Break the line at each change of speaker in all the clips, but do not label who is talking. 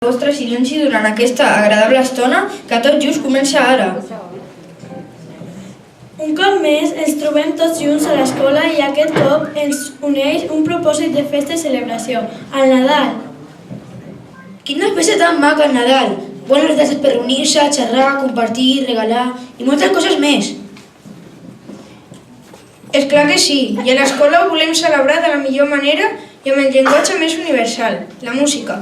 vostre silenci durant aquesta agradable estona que tot just comença ara.
Un cop més ens trobem tots junts a l'escola i aquest cop ens uneix un propòsit de festa i celebració, el Nadal.
Quina festa tan maca el Nadal! Bones dates per reunir-se, xerrar, compartir, regalar i moltes coses més.
És clar que sí, i a l'escola ho volem celebrar de la millor manera i amb el llenguatge més universal, la música.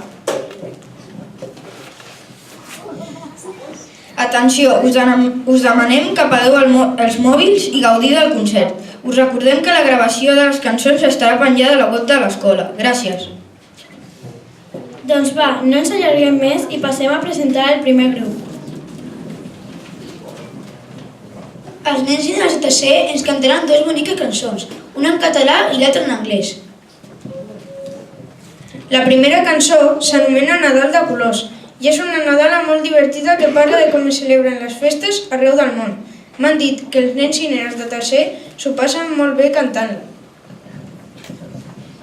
Atenció, us demanem que apagueu els mòbils i gaudiu del concert. Us recordem que la gravació de les cançons estarà penjada a la web de l'escola. Gràcies.
Doncs va, no ens allarguem més i passem a presentar el primer grup.
Els nens de la ZC ens cantaran dues boniques cançons, una en català i l'altra en anglès.
La primera cançó s'anomena Nadal de colors i és una Nadala molt divertida que parla de com es celebren les festes arreu del món. M'han dit que els nens i nenes de tercer s'ho passen molt bé cantant-la.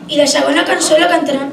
I la segona cançó la cantaran